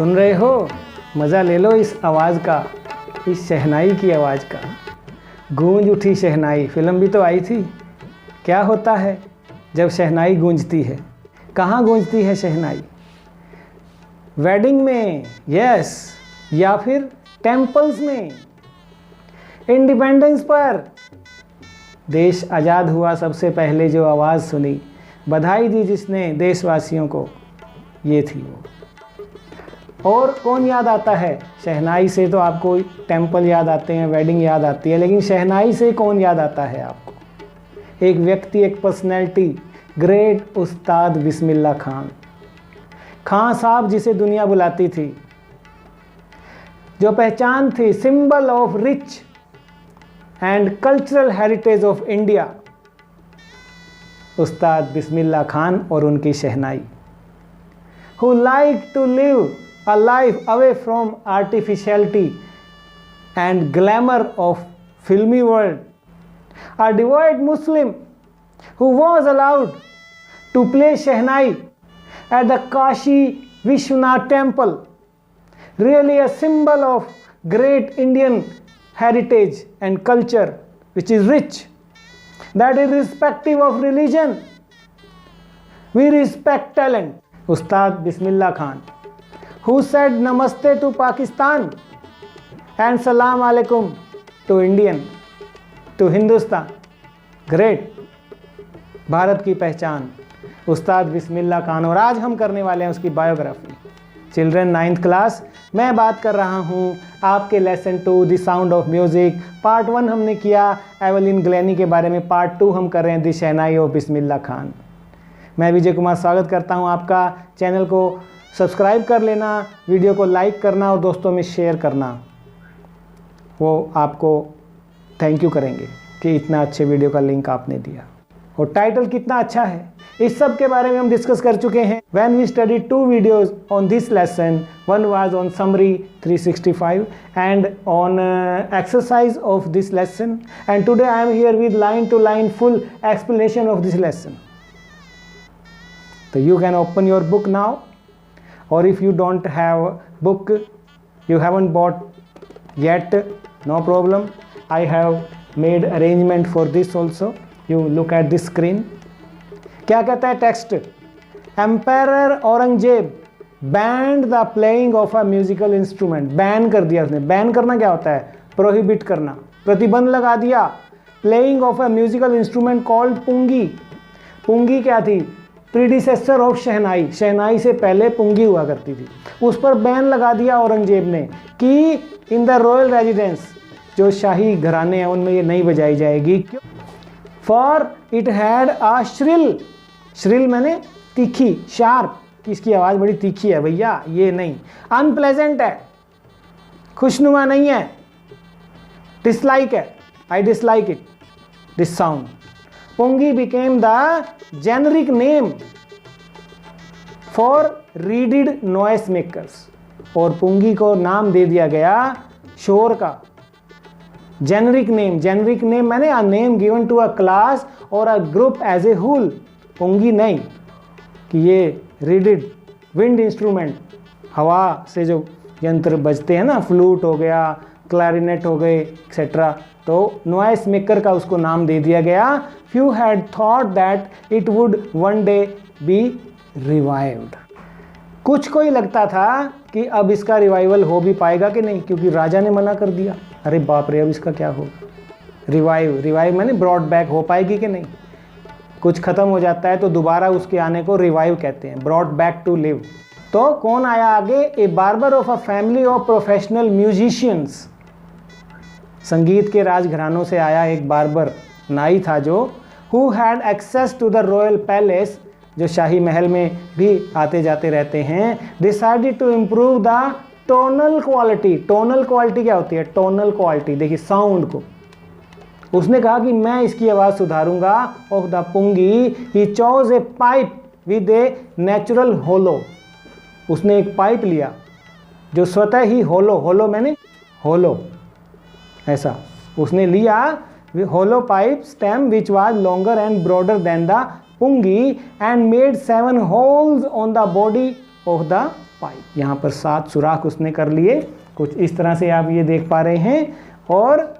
सुन रहे हो? मज़ा ले लो इस आवाज़ का, इस शहनाई की आवाज़ का। गूंज उठी शहनाई, फिल्म भी तो आई थी। क्या होता है जब शहनाई गूंजती है? कहाँ गूंजती है शहनाई? वेडिंग में, यस, या फिर टेम्पल्स में। इंडिपेंडेंस पर देश आज़ाद हुआ, सबसे पहले जो आवाज़ सुनी, बधाई दी जिसने देशवासियों को, ये थी वो। और कौन याद आता है? शहनाई से तो आपको टेम्पल याद आते हैं, वेडिंग याद आती है, लेकिन शहनाई से कौन याद आता है आपको? एक व्यक्ति, एक पर्सनैलिटी, ग्रेट उस्ताद बिस्मिल्लाह खान। खान साहब जिसे दुनिया बुलाती थी, जो पहचान थी, symbol of rich and cultural heritage of India, उस्ताद बिस्मिल्लाह खान और उनकी शहनाई। Who like to live a life away from artificiality and glamour of filmy world. A devout Muslim who was allowed to play Shehnai at the Kashi Vishwanath temple. Really a symbol of great Indian heritage and culture, which is rich, that irrespective of religion, we respect talent. Ustad Bismillah Khan, who said namaste to Pakistan and salam alaikum to Indian, to Hindustan. Great, Bharat की पहचान उस्ताद बिस्मिल्लाह खान। और आज हम करने वाले हैं उसकी biography. Children 9th class, मैं बात कर रहा हूँ आपके lesson 2 the sound of music. Part 1 हमने किया एवलिन ग्लैनी के बारे में, पार्ट 2 हम कर रहे हैं the shehnai of Bismillah Khan. मैं विजय कुमार स्वागत करता हूं आपका। चैनल को सब्सक्राइब कर लेना, वीडियो को लाइक करना और दोस्तों में शेयर करना। वो आपको थैंक यू करेंगे कि इतना अच्छे वीडियो का लिंक आपने दिया। और टाइटल कितना अच्छा है, इस सब के बारे में हम डिस्कस कर चुके हैं। When we studied 2 videos on this lesson, one was on summary 365 and on exercise of this lesson, and today I am here with line to line full explanation of this lesson. So you can open your book now, or if you don't have book, you haven't bought yet, no problem. I have made arrangement for this also. You look at this screen. क्या कहता है text? Empire Aurangzeb banned the playing of a musical instrument. Ban कर दिया उसने। Ban करना क्या होता है? प्रोहिबिट करना, प्रतिबंध लगा दिया। Playing of a musical instrument called pungi. पुंगी क्या थी? प्रीडिसेसर ऑफ शहनाई। शहनाई से पहले पुंगी हुआ करती थी, उस पर बैन लगा दिया औरंगजेब ने कि इन द रॉयल रेजिडेंस, जो शाही घराने हैं उनमें ये नहीं बजाई जाएगी। क्यों? For it had a shrill. Shrill मैंने तीखी, शार्प, कि इसकी आवाज़ बड़ी तीखी है भैया, ये नहीं। अनप्लेजेंट है, खुशनुमा नहीं है, डिसलाइक है, I dislike it, this sound. Pungi became the generic name for reeded noise makers, और पुंगी को नाम दे दिया गया शोर का। जेनरिक नेम, जेनरिक नेम मैंने a name given to a class or a group as a whole. पुंगी नहीं कि ये रीडेड विंड इंस्ट्रूमेंट, हवा से जो यंत्र बजते हैं ना, फ्लूट हो गया, क्लैरिनेट हो गए एक्सेट्रा, तो नॉइस मेकर का उसको नाम दे दिया गया। Few had thought that it would one day B revived. कुछ को ही लगता था कि अब इसका रिवाइवल हो भी पाएगा कि नहीं, क्योंकि राजा ने मना कर दिया। अरे बाप रे, अब इसका क्या होगा? रिवाइव, रिवाइव मैंने ब्रॉड बैक हो पाएगी कि नहीं। कुछ खत्म हो जाता है तो दोबारा उसके आने को रिवाइव कहते हैं, ब्रॉड बैक टू लिव। तो कौन आया आगे? A barber of a family of professional musicians. संगीत के राजघरानों से आया एक बार्बर, नाई था जो, who had access to the royal palace, जो शाही महल में भी आते जाते रहते हैं, decided to improve the tonal quality. Tonal quality क्या होती है? टोनल क्वालिटी, देखिए साउंड को। उसने कहा कि मैं इसकी आवाज़ सुधारूंगा। Of the pungi he chose a pipe with a natural hollow. उसने एक पाइप लिया जो स्वतः ही होलो, होलो मैंने होलो, ऐसा उसने लिया, hollow pipe stem which was longer and broader than the pungi, and made 7 holes on the body of the pipe. यहाँ पर 7 सुराख उसने कर लिए, कुछ इस तरह से आप ये देख पा रहे हैं। और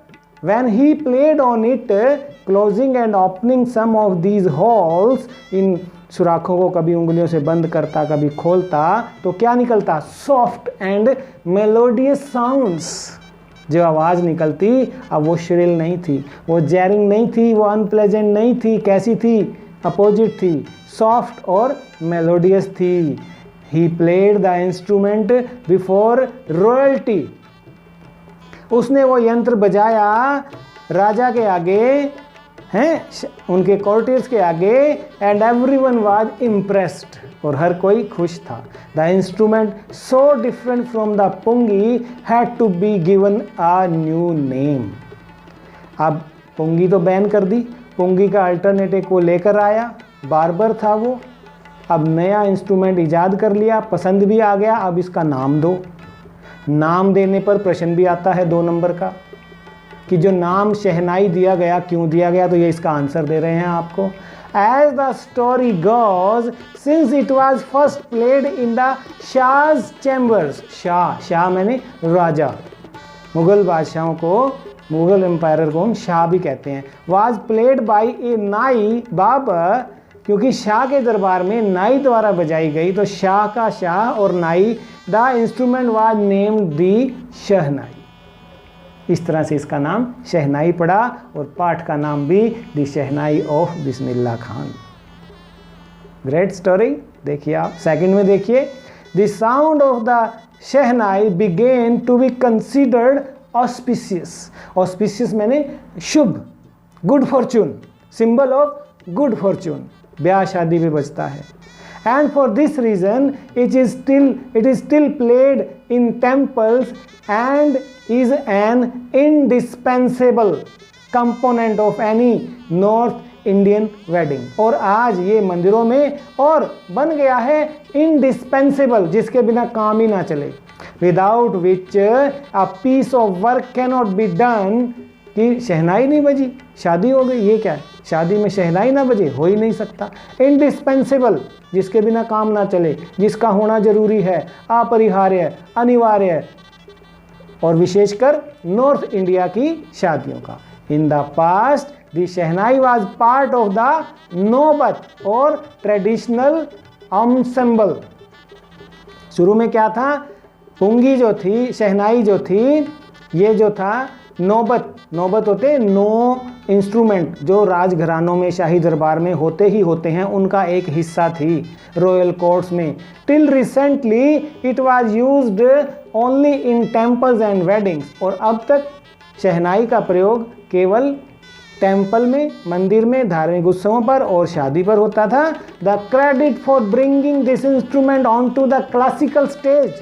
when he played on it, closing and opening some of these holes, इन सुराखों को कभी उंगलियों से बंद करता कभी खोलता तो क्या निकलता? Soft and melodious sounds. जो आवाज़ निकलती अब वो श्रिल नहीं थी, वो जैरिंग नहीं थी, वो अनप्लेजेंट नहीं थी, कैसी थी? अपोजिट थी, सॉफ्ट और मेलोडियस थी। He played the instrument before royalty, उसने वो यंत्र बजाया राजा के आगे हैं, उनके कोर्टियर्स के आगे। एंड एवरीवन वाज इम्प्रेस्ड, और हर कोई खुश था। The instrument so different from the pungi had to be given a new name. अब पुंगी तो बैन कर दी, पुंगी का अल्टरनेटिव को लेकर आया, बार्बर था वो। अब नया इंस्ट्रूमेंट इजाद कर लिया, पसंद भी आ गया, अब इसका नाम दो। नाम देने पर प्रश्न भी आता है 2 नंबर का कि जो नाम शहनाई दिया गया क्यों दिया गया, तो ये इसका आंसर दे रहे हैं आपको। As the story goes, since it was first played in the Shah's chambers, Shah मैंने राजा, मुगल बादशाहों को, मुगल एम्पायर को हम शाह भी कहते हैं। वॉज प्लेड बाई ए नाई बाबर, क्योंकि शाह के दरबार में नाई द्वारा बजाई गई, तो शाह का शाह और नाई, द इंस्ट्रूमेंट वाज नेम्ड दी शहनाई। इस तरह से इसका नाम शहनाई पड़ा, और पाठ का नाम भी the shehnai of Bismillah Khan. Great story. देखिए आप सेकंड में देखिए, the sound of the shehnai began to be considered auspicious. Auspicious मैंने शुभ, good fortune, symbol of good fortune, ब्याह शादी में बजता है। And for this reason it is still played in temples and is an indispensable component of any North Indian wedding। और आज ये मंदिरों में और बन गया है indispensable, जिसके बिना काम ही ना चले, without which a piece of work cannot be done। कि शहनाई नहीं बजी शादी हो गई, ये क्या है? शादी में शहनाई ना बजे, हो ही नहीं सकता। इंडिस्पेंसेबल, जिसके बिना काम ना चले, जिसका होना जरूरी है, अपरिहार्य, अनिवार्य, और विशेषकर नॉर्थ इंडिया की शादियों का। In the past the shehnai was part of the नौबत और ट्रेडिशनल एंसेंबल। शुरू में क्या था? पुंगी जो थी, शहनाई जो थी, ये जो था नौबत होते 9 इंस्ट्रूमेंट जो राजघरानों में, शाही दरबार में होते ही होते हैं, उनका एक हिस्सा थी रॉयल कोर्ट्स में। Till recently it was used only in temples and weddings. और अब तक शहनाई का प्रयोग केवल टेम्पल में, मंदिर में, धार्मिक उत्सवों पर और शादी पर होता था। The credit for bringing this instrument on to the classical stage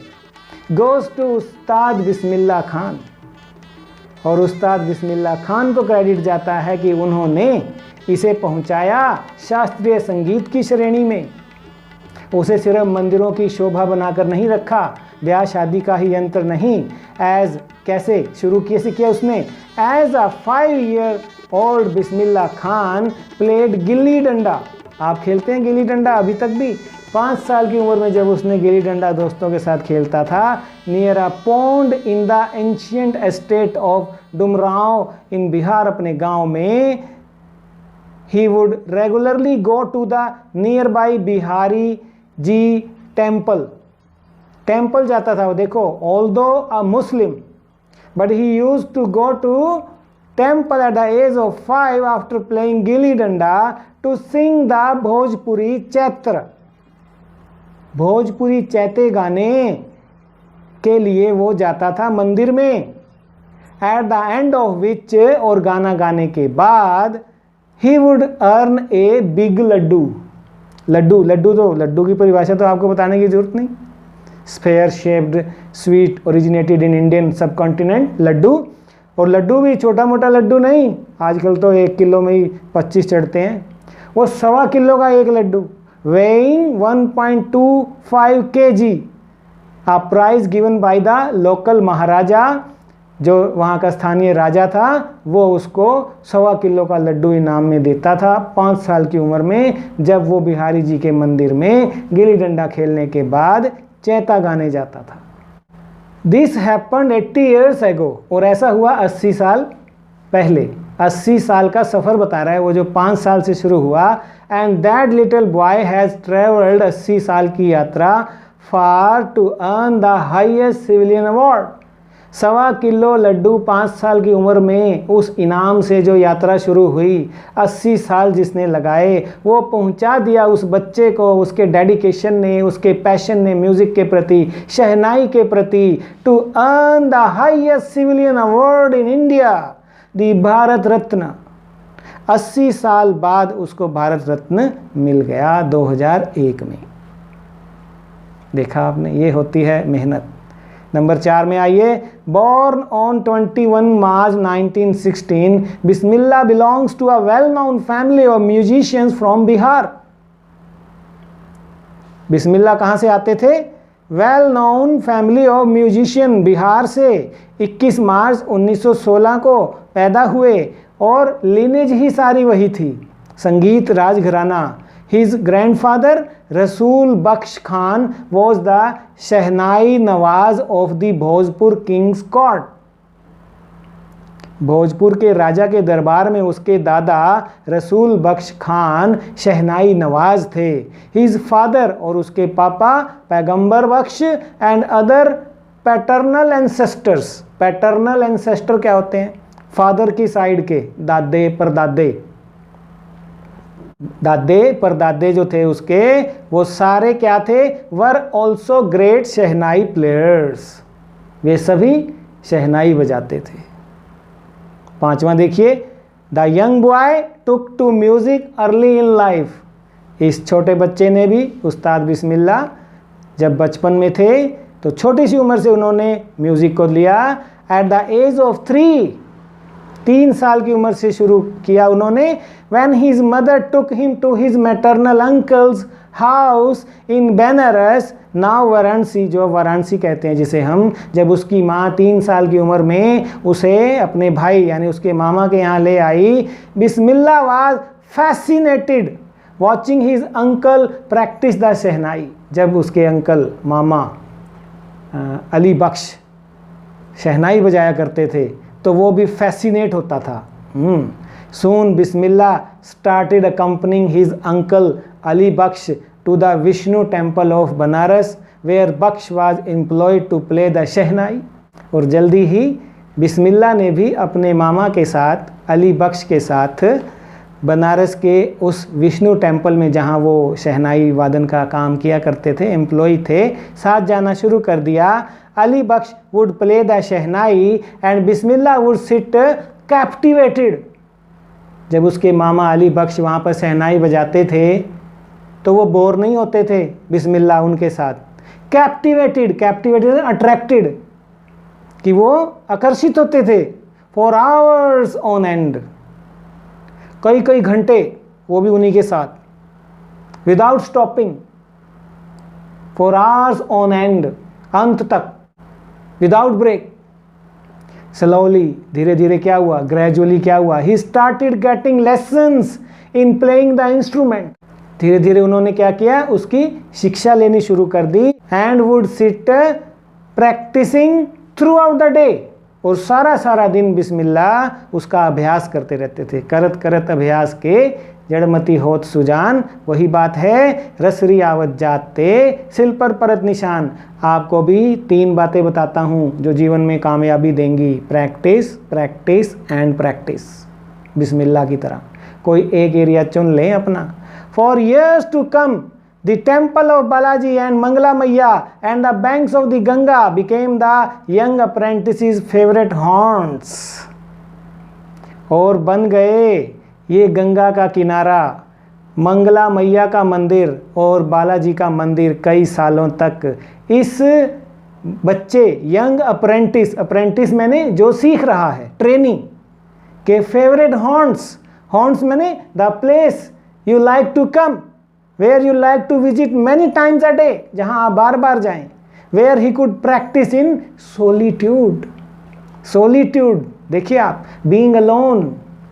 goes to Ustad Bismillah Khan. और उस्ताद बिस्मिल्लाह खान को क्रेडिट जाता है कि उन्होंने इसे पहुंचाया शास्त्रीय संगीत की श्रेणी में। उसे सिर्फ मंदिरों की शोभा बनाकर नहीं रखा, ब्याह शादी का ही यंत्र नहीं, एज कैसे शुरू किया उसने, as a 5 year old Bismillah Khan played gilli danda. आप खेलते हैं गिल्ली डंडा अभी तक भी? 5 साल की उम्र में जब उसने गिल्ली डंडा दोस्तों के साथ खेलता था, near a pond in the ancient estate of Dumraon in Bihar, अपने गांव में, he would regularly go to the nearby Bihari ji temple जाता था वो। देखो, although a Muslim but he used to go to temple at the age of 5 after playing gilli danda to sing the Bhojpuri Chaitra. Bhojpuri Chaite गाने के लिए वो जाता था मंदिर में। एट द एंड ऑफ विच, और गाना गाने के बाद, he would earn a big laddu. Laddu की परिभाषा तो आपको बताने की जरूरत नहीं। Sphere shaped sweet originated in Indian subcontinent, laddu. और लड्डू भी छोटा मोटा लड्डू नहीं, आजकल तो 1 किलो में ही 25 चढ़ते हैं। वो 1.25 किलो का एक Laddu, weighing 1.25 kg, a prize given by the local महाराजा, जो वहाँ का स्थानीय राजा था, वो उसको 1.25 किलो का लड्डू इनाम में देता था 5 साल की उम्र में, जब वो बिहारी जी के मंदिर में गिल्ली डंडा खेलने के बाद चैता गाने जाता था। दिस हैपन्ड 80 years ago, और ऐसा हुआ 80 साल पहले। 80 साल का सफ़र बता रहा है, वो जो 5 साल से शुरू हुआ। And that little boy has travelled, 80 साल की यात्रा, far to earn the highest civilian award. 1.25 kilo लड्डू 5 साल की उम्र में उस इनाम से जो यात्रा शुरू हुई, 80 साल जिसने लगाए, वो पहुंचा दिया उस बच्चे को उसके डेडिकेशन ने, उसके पैशन ने म्यूज़िक के प्रति, शहनाई के प्रति, to earn the highest civilian award in India, the Bharat Ratna. 80 साल बाद उसको भारत रत्न मिल गया 2001 में। देखा आपने, ये होती है मेहनत। नंबर 4 में आइए। Born on 21 March 1916, Bismillah belongs to a well known family of musicians from Bihar. Bismillah कहाँ से आते थे? Well known family of musician, Bihar से। 21 मार्च 1916 को पैदा हुए और लिनेज ही सारी वही थी, संगीत राजघराना। His grandfather रसूल बख्श Khan was the shehnai Nawaz of the Bhojpur King's Court। Bhojpur के राजा के दरबार में उसके दादा रसूल बख्श खान शहनाई नवाज थे। His father, और उसके पापा Paigambar Bakhsh and other paternal ancestors. Paternal ancestor क्या होते हैं? फादर की साइड के, दादे परदादे। दादे परदादे जो थे उसके, वो सारे क्या थे? Were also great shehnai players. वे सभी शहनाई बजाते थे। 5वां देखिए। The young boy took to music early in life. इस छोटे बच्चे ने भी, उस्ताद बिस्मिल्लाह, जब बचपन में थे तो छोटी सी उम्र से उन्होंने म्यूजिक को लिया। एट द एज ऑफ 3 साल की उम्र से शुरू किया उन्होंने। When his mother took him to his maternal uncle's house in Benares, now Varanasi, जो वाराणसी कहते हैं जिसे हम, जब उसकी माँ 3 साल की उम्र में उसे अपने भाई यानी उसके मामा के यहाँ ले आई, बिस्मिल्लाह was fascinated watching his uncle practice the शहनाई। जब उसके अंकल मामा अली बख्श शहनाई बजाया करते थे तो वो भी फैसिनेट होता था। Soon Bismillah started accompanying his uncle Ali Baksh to the Vishnu temple of Banaras, where Baksh was employed to play the शहनाई। और जल्दी ही बिस्मिल्लाह ने भी अपने मामा के साथ, अली बख्श के साथ, बनारस के उस विष्णु टेम्पल में जहाँ वो शहनाई वादन का काम किया करते थे, एम्प्लॉय थे, साथ जाना शुरू कर दिया। Ali Bakhsh would play the shehnai and Bismillah would sit captivated. जब उसके मामा अली बख्श वहाँ पर शहनाई बजाते थे तो वो बोर नहीं होते थे बिस्मिल्लाह उनके साथ। कैप्टिवेटेड, कैप्टिवेटेड अट्रैक्टेड, कि वो आकर्षित होते थे। फॉर आवर्स ऑन एंड, कई कई घंटे वो भी उन्हीं के साथ, without stopping, for hours on and, अंत तक, विदाउट ब्रेक। स्लोली, धीरे धीरे क्या हुआ? ग्रेजुअली क्या हुआ? He started getting lessons in playing the instrument. धीरे धीरे उन्होंने क्या किया? उसकी शिक्षा लेनी शुरू कर दी। And would sit practising throughout the day, और सारा दिन बिस्मिल्लाह उसका अभ्यास करते रहते थे। करत करत अभ्यास के जड़मती होत सुजान, वही बात है, रसरी आवत जाते सिल पर परत निशान। आपको भी 3 बातें बताता हूँ जो जीवन में कामयाबी देंगी। Practice, practice and practice. Bismillah की तरह कोई एक एरिया चुन लें अपना। For years to come the temple of Balaji and Mangala Maiya and the banks of the Ganga became the young apprentice's favorite haunts। और बन गए ये गंगा का किनारा, मंगला मैया का मंदिर और बालाजी का मंदिर कई सालों तक इस बच्चे यंग अप्रेंटिस, अप्रेंटिस मैंने जो सीख रहा है, ट्रेनिंग के फेवरेट हॉन्ट्स। हॉन्ट्स मैंने the place you like to come, where you like to visit many times a day, जहाँ आप बार बार जाएं। Where he could practise in solitude. Solitude देखिए आप, बीइंग अलोन,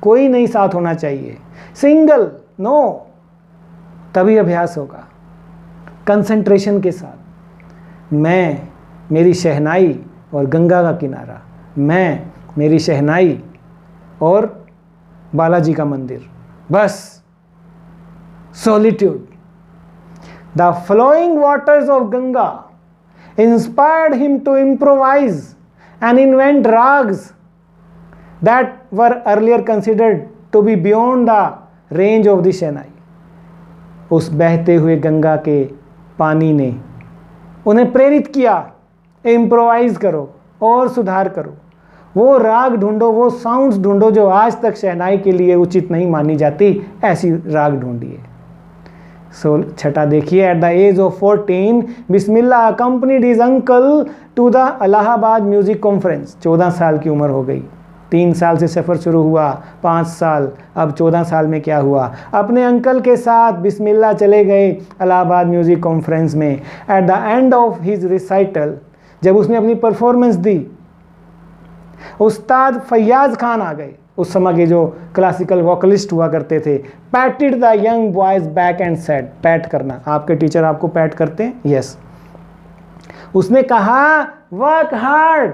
कोई नहीं साथ होना चाहिए, सिंगल, नो, तभी अभ्यास होगा, कंसंट्रेशन के साथ। मैं, मेरी शहनाई और गंगा का किनारा, मैं, मेरी शहनाई और बालाजी का मंदिर, बस solitude. The flowing waters of Ganga inspired him to improvise and invent ragas that were earlier considered to be beyond the range of the shehnai. उस बहते हुए गंगा के पानी ने उन्हें प्रेरित किया, इम्प्रोवाइज करो और सुधार करो, वो राग ढूंढो, वो साउंड्स ढूंढो जो आज तक शहनाई के लिए उचित नहीं मानी जाती, ऐसी राग ढूंढिए। छठा देखिए, at the age of 14 Bismillah accompanied his uncle to the Allahabad music conference. 14 साल की उम्र हो गई, 3 साल से सफ़र शुरू हुआ, 5 साल, अब 14 साल में क्या हुआ, अपने अंकल के साथ बिस्मिल्लाह चले गए इलाहाबाद म्यूजिक कॉन्फ्रेंस में। एट द एंड ऑफ हिज रिसाइटल, जब उसने अपनी परफॉर्मेंस दी, उस्ताद फैयाज खान आ गए, उस समय के जो क्लासिकल वोकलिस्ट हुआ करते थे। पैटेड the young boys back and said, PAT करना, आपके टीचर आपको पैट करते हैं, यस। उसने कहा work hard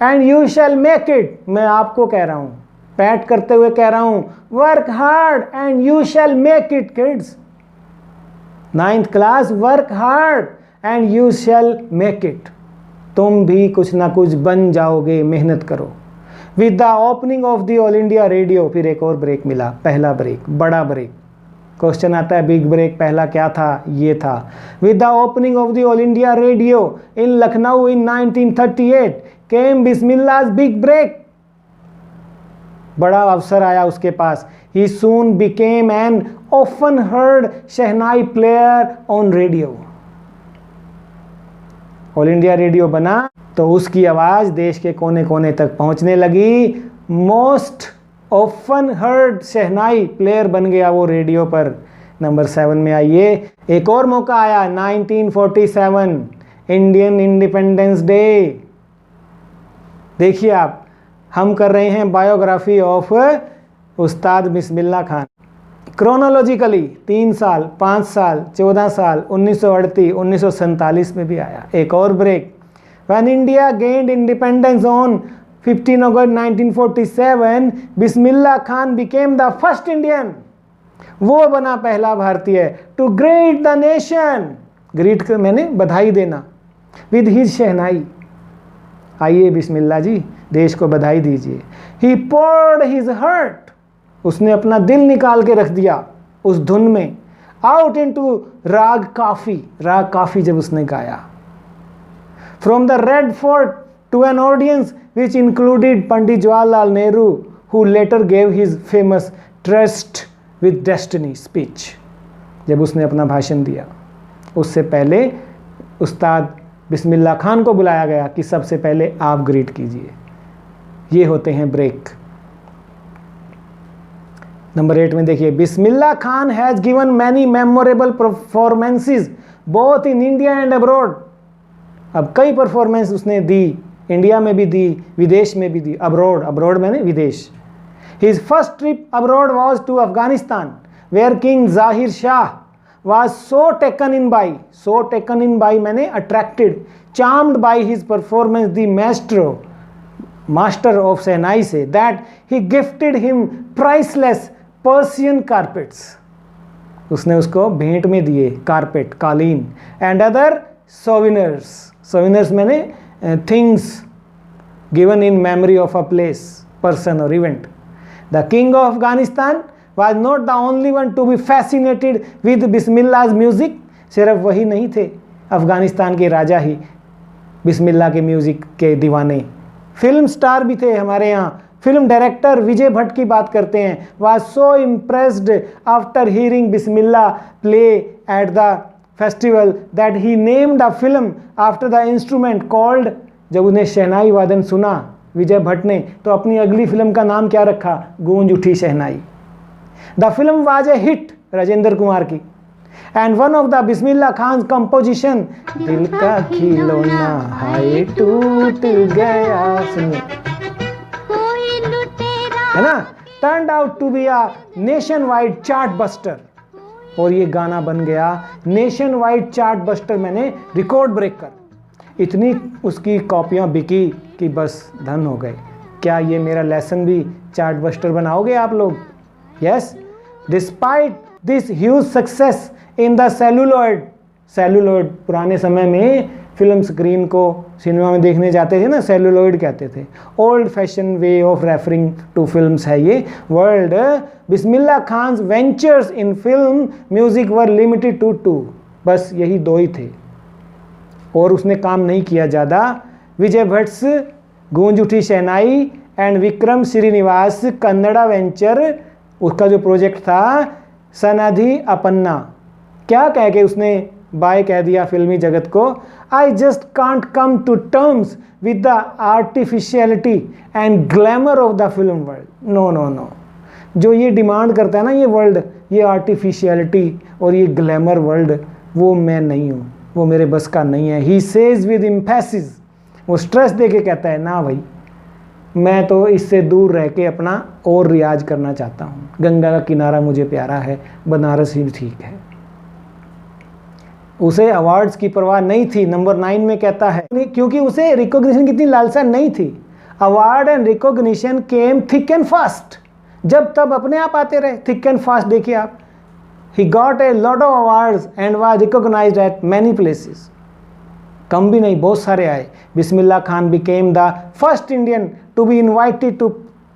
and you shall make it, मैं आपको कह रहा हूं, पैट करते हुए कह रहा हूं, work hard and you shall make it kids. 9th class, work hard and you shall make it, तुम भी कुछ ना कुछ बन जाओगे, मेहनत करो। With the opening of the all India radio, फिर एक और ब्रेक मिला, पहला ब्रेक, बड़ा ब्रेक। क्वेश्चन आता है बिग ब्रेक पहला क्या था, ये था। With the opening of the all India radio in Lucknow in 1938 came Bismillah's big break, बड़ा अवसर आया उसके पास। He soon became an often heard shehnai player on radio. All India radio बना तो उसकी आवाज़ देश के कोने कोने तक पहुंचने लगी। Most often heard shehnai player बन गया वो रेडियो पर। नंबर 7 में आइए, एक और मौका आया, 1947 इंडियन इंडिपेंडेंस डे। देखिए आप, हम कर रहे हैं biography of Ustad Bismillah Khan. Chronologically 3 साल, 5 साल, 14 साल, 1938, 1947 में भी आया। एक और break, when India gained independence on 15 August 1947 Bismillah Khan became the first Indian, वो बना पहला भारतीय to greet the nation, greet कर मैंने बधाई देना, विद हिज शहनाई। आइए बिस्मिल्लाह जी, देश को बधाई दीजिए। ही poured हिज हर्ट, उसने अपना दिल निकाल के रख दिया उस धुन में। आउट इनटू राग काफी, राग काफी जब उसने गाया। From the red fort to an audience which included Pandit Jawaharlal Nehru, who later gave his famous tryst with destiny speech. जब उसने अपना भाषण दिया, उससे पहले उस्ताद बिस्मिल्लाह खान को बुलाया गया कि सबसे पहले आप ग्रीट कीजिए। ये होते हैं ब्रेक। नंबर 8 में देखिए, Bismillah Khan has given many memorable performances both in India and abroad. अब कई परफॉर्मेंस उसने दी, इंडिया में भी दी, विदेश में भी दी। अब्रॉड, अब्रॉड मैंने विदेश। His first trip abroad was to Afghanistan where king Zahir Shah was so taken in by मैंने attracted, charmed by his performance, the master of शहनाई से, that he gifted him priceless Persian carpets, उसने उसको भेंट में दिए कारपेट, कालीन, and other souvenirs मैंने things given in memory of a place, person or event. The king of Afghanistan was not the only one to be fascinated with बिस्मिल्लाह's music। सिर्फ वही नहीं थे अफगानिस्तान के राजा ही बिस्मिल्लाह के म्यूज़िक के दीवाने, फिल्म स्टार भी थे हमारे यहाँ। फिल्म डायरेक्टर विजय भट्ट की बात करते हैं, was so impressed after hearing Bismillah play at the festival that he named a film after the instrument called। जब उन्हें शहनाई वादन सुना विजय भट्ट ने तो अपनी अगली फिल्म का नाम क्या रखा, गूंज उठी शहनाई। The film was a hit, Rajendra Kumar की, and one of the Bismillah Khan composition, दिल का खिलौना हाय टूट गया, सुनिए, है ना, turned out to be a nationwide chart buster। और ये गाना बन गया नेशन वाइड चार्ट बस्टर, मैंने रिकॉर्ड ब्रेकर। इतनी उसकी कॉपियाँ बिकी कि बस धन हो गए। क्या ये मेरा लेसन भी चार्टबस्टर बनाओगे आप लोग? Yes, despite this huge success in the celluloid पुराने समय में फिल्म स्क्रीन को सिनेमा में देखने जाते थे ना, सेलुलॉइड कहते थे। Old fashion way of referring to films है ये world. Bismillah Khan's ventures in film music were limited to 2, बस यही 2 ही थे और उसने काम नहीं किया ज़्यादा। विजय भट्ट्स गूंज उठी शहनाई एंड विक्रम श्रीनिवास कन्नड़ा वेंचर, उसका जो प्रोजेक्ट था सनधि अपन्ना, क्या कह के उसने बाय कह दिया फिल्मी जगत को, I just can't come to terms with the artificiality and glamour of the film world. No no no, जो ये डिमांड करता है ना ये वर्ल्ड, ये आर्टिफिशियलिटी और ये ग्लैमर वर्ल्ड, वो मैं नहीं हूँ, वो मेरे बस का नहीं है। ही सेज विद एम्फेसिस, वो स्ट्रेस दे के कहता है ना भाई, मैं तो इससे दूर रह के अपना और रियाज करना चाहता हूँ। गंगा का किनारा मुझे प्यारा है, बनारस ही ठीक है। उसे अवार्ड्स की परवाह नहीं थी। नंबर 9 में कहता है क्योंकि उसे रिकॉग्निशन की इतनी लालसा नहीं थी। Award and recognition came thick and fast, जब तब अपने आप आते रहे, थिक एंड फास्ट। देखिए आप, he got a lot of awards and was recognised at many places. कम भी नहीं, बहुत सारे आए। Bismillah Khan became the first Indian to be invited to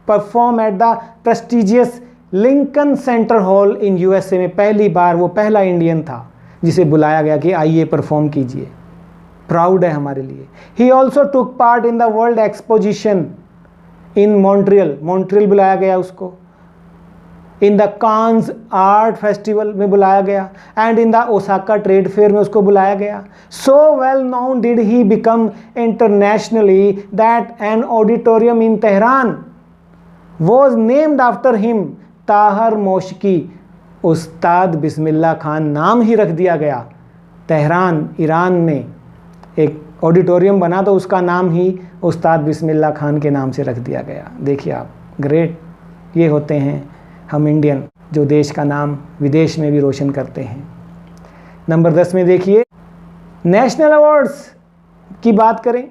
perform at the prestigious Lincoln Center hall in USA में। पहली बार वो पहला इंडियन था जिसे बुलाया गया कि आइए परफॉर्म कीजिए। प्राउड है हमारे लिए। He also took part in the world exposition in Montreal बुलाया गया उसको, in the Cannes art festival में बुलाया गया and in the Osaka trade fair में उसको बुलाया गया। So well known did he become internationally that an auditorium in Tehran was named after him, ताहर मोशकी। उस्ताद बिस्मिल्लाह खान नाम ही रख दिया गया। तेहरान ईरान में एक ऑडिटोरियम बना तो उसका नाम ही उस्ताद बिस्मिल्लाह खान के नाम से रख दिया गया। देखिए आप, ग्रेट। ये होते हैं हम इंडियन जो देश का नाम विदेश में भी रोशन करते हैं। नंबर 10 में देखिए, नेशनल अवार्ड्स की बात करें,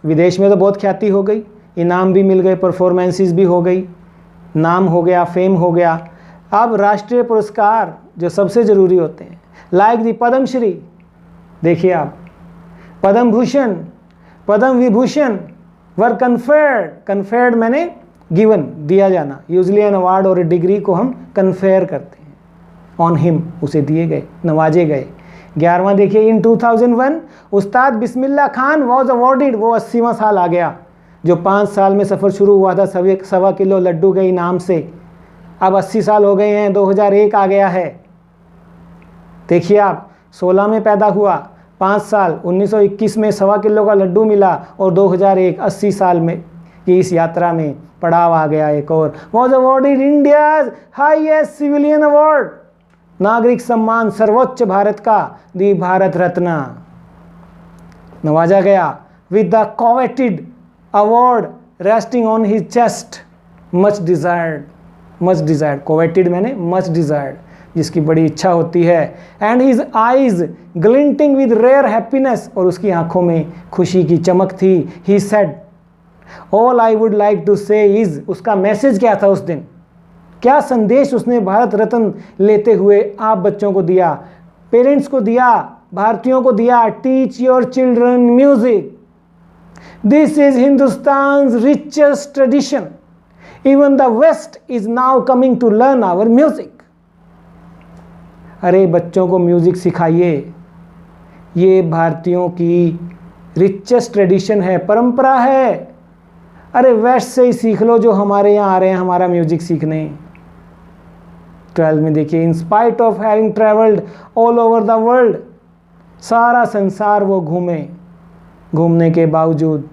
विदेश में तो बहुत ख्याति हो गई, इनाम भी मिल गए, परफॉर्मेंसेस भी हो गई, नाम हो गया, फेम हो गया। अब राष्ट्रीय पुरस्कार जो सबसे ज़रूरी होते हैं, लाइक दी पद्मश्री, देखिए आप, पद्म भूषण, पद्म विभूषण वर कन्फेयर्ड मैंने गिवन, दिया जाना। यूजली एन अवार्ड और डिग्री को हम कन्फेयर करते हैं ऑन हिम, उसे दिए गए, नवाजे गए। 11वां देखिए, इन 2001 उस्ताद बिस्मिल्लाह खान वॉज अवॉर्डेड, वो 80वां साल आ गया। जो 5 साल में सफ़र शुरू हुआ था 1.25 किलो लड्डू के इनाम से, अब 80 साल हो गए हैं, 2001 आ गया है। देखिए आप, 16 में पैदा हुआ, 5 साल, 1921 में 1.25 किलो का लड्डू मिला और 2001 80 साल में की इस यात्रा में पड़ाव आ गया एक और। Was awarded India's highest civilian award, नागरिक सम्मान सर्वोच्च भारत का, दी भारत रत्न, नवाजा गया with the coveted award resting on his chest, much desired, coveted मैंने मच डिजायर्ड, जिसकी बड़ी इच्छा होती है। And his eyes glinting with rare happiness, और उसकी आंखों में खुशी की चमक थी। He said all I would like to say is, उसका मैसेज क्या था उस दिन, क्या संदेश उसने भारत रत्न लेते हुए आप बच्चों को दिया, पेरेंट्स को दिया, भारतीयों को दिया। Teach your children music, this is Hindustan richest tradition, even the west is now coming to learn our music. अरे बच्चों को म्यूजिक सिखाइए, ये भारतीयों की रिचेस्ट ट्रेडिशन है, परंपरा है। अरे वेस्ट से ही सीख लो जो हमारे यहाँ आ रहे हैं हमारा म्यूजिक सीखने। 12 में देखिए, in spite of having travelled all over the world, सारा संसार वो घूमने के बावजूद,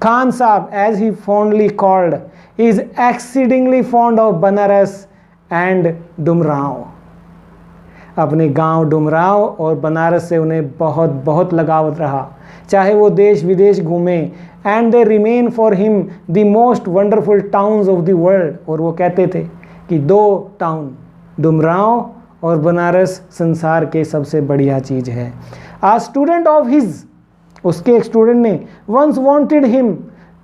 Khan Sahab as he fondly called is exceedingly fond of Banaras and Dumraon. अपने गांव डुमरांव और बनारस से उन्हें बहुत बहुत लगाव रहा, चाहे वो देश विदेश घूमे। And they remain for him the most wonderful towns of the world, और वो कहते थे कि 2 टाउन, डुमरांव और बनारस, संसार के सबसे बढ़िया चीज़ है। आ स्टूडेंट ऑफ हिज, उसके एक स्टूडेंट ने once wanted him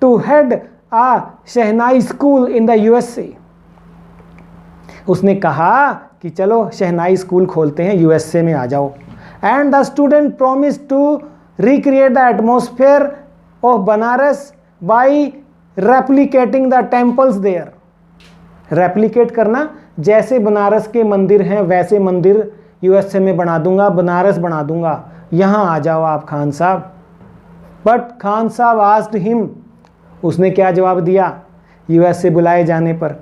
to head a shehnai school in the USA. उसने कहा कि चलो शहनाई स्कूल खोलते हैं, यूएसए में आ जाओ। And the student promise to recreate the atmosphere of Banaras by replicating the temples there. Replicate करना, जैसे बनारस के मंदिर हैं वैसे मंदिर यूएसए में बना दूंगा, बनारस बना दूंगा, यहाँ आ जाओ आप खान साहब। बट खान साहब आस्क्ड हिम, उसने क्या जवाब दिया यूएसए बुलाए जाने पर?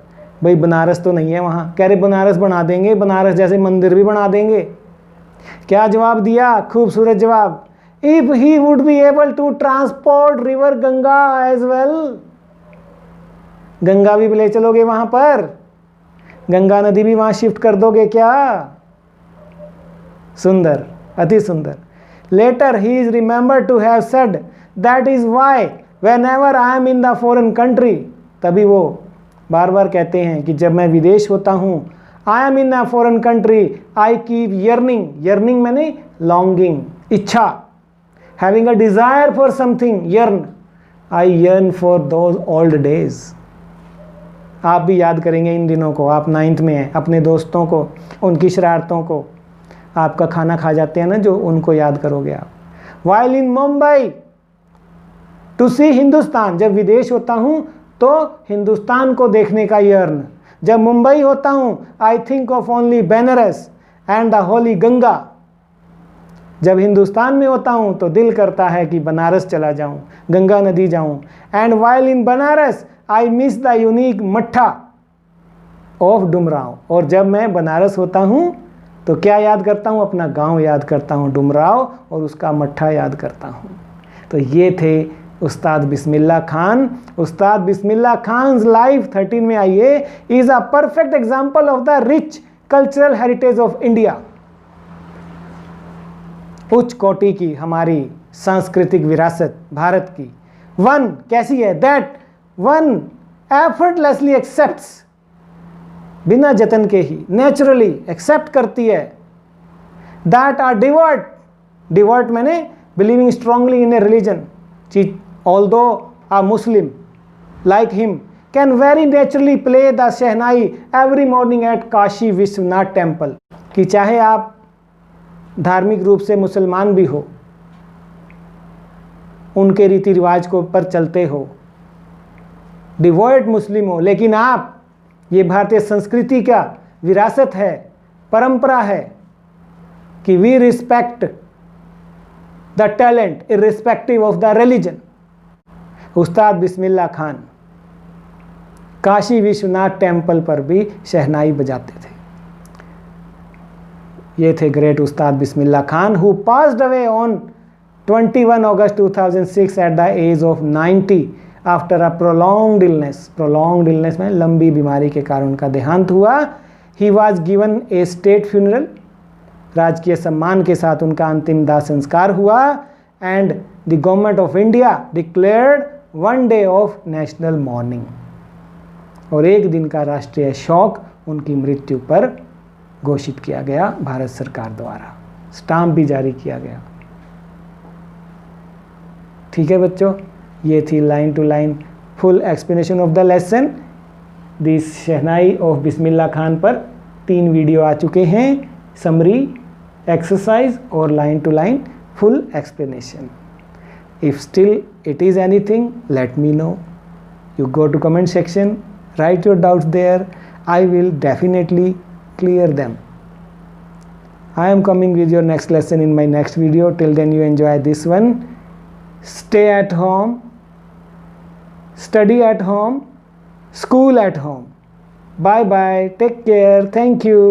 भाई बनारस तो नहीं है वहाँ। कह रहे बनारस बना देंगे, बनारस जैसे मंदिर भी बना देंगे। क्या जवाब दिया? खूबसूरत जवाब, if he would be able to transport river Ganga as well. Ganga भी ले चलोगे वहां पर? गंगा नदी भी वहां शिफ्ट कर दोगे क्या? सुंदर, अति सुंदर। Later he is remember to have said that is why whenever I am in the foreign country. तभी वो बार बार कहते हैं कि जब मैं विदेश होता हूँ, I am in a foreign country, I keep yearning, yearning मैंने लॉन्गिंग, इच्छा, having a desire for something, yearn, I yearn for those old days. आप भी याद करेंगे इन दिनों को, आप 9th में हैं, अपने दोस्तों को, उनकी शरारतों को, आपका खाना खा जाते हैं ना जो, उनको याद करोगे आप। वाइल इन मुंबई टू सी हिंदुस्तान, जब विदेश होता हूँ तो हिंदुस्तान को देखने का यर्न। जब मुंबई होता हूँ I think of only Banaras and the Holi Ganga. जब हिंदुस्तान में होता हूँ तो दिल करता है कि बनारस चला जाऊँ, गंगा नदी जाऊँ। And while in Banaras I miss the unique मट्ठा ऑफ डुमराव। और जब मैं बनारस होता हूँ तो क्या याद करता हूँ? अपना गांव याद करता हूँ, डुमराव, और उसका मट्ठा याद करता हूँ। तो ये थे उस्ताद बिस्मिल्लाह खान। उस्ताद बिस्मिल्लाह खान्स लाइफ 13 में आइए is a perfect example of the rich cultural heritage of India. उच्च कोटि की हमारी सांस्कृतिक विरासत भारत की। वन कैसी है? दैट वन एफर्टलेसली एक्सेप्ट्स, बिना जतन के ही नेचुरली एक्सेप्ट करती है। दैट आर डिवर्ट, डिवर्ट मैंने believing strongly in A religion, although a Muslim like him can very naturally play the shehnai every morning at Kashi Vishwanath temple। कि चाहे आप धार्मिक रूप से मुसलमान भी हो, उनके रीति रिवाज को पर चलते हो, डिवोट मुस्लिम हो, लेकिन आप, ये भारतीय संस्कृति का विरासत है, परंपरा है कि we respect the talent irrespective of the religion. Ustad Bismillah Khan Kashi Vishwanath temple पर भी शहनाई बजाते थे। ये थे great Ustad Bismillah Khan who passed away on 21 August 2006 at the age of 90 after a prolonged illness. Prolonged illness में लंबी बीमारी के कारण उनका देहांत हुआ। He was given a state funeral, राजकीय सम्मान के साथ उनका अंतिम दाह संस्कार हुआ। And the government of India declared 1 day of national morning, और एक दिन का राष्ट्रीय शोक उनकी मृत्यु पर घोषित किया गया भारत सरकार द्वारा, स्टाम्प भी जारी किया गया। ठीक है बच्चों, ये थी line to line full explanation of the lesson. This shehnai of Bismillah Khan पर 3 वीडियो आ चुके हैं, समरी, एक्सरसाइज और line to line full explanation. If still it is anything, let me know. You go to comment section, write your doubts there. I will definitely clear them. I am coming with your next lesson in my next video. Till then you enjoy this one. Stay at home, study at home, school at home. Bye bye, take care, thank you.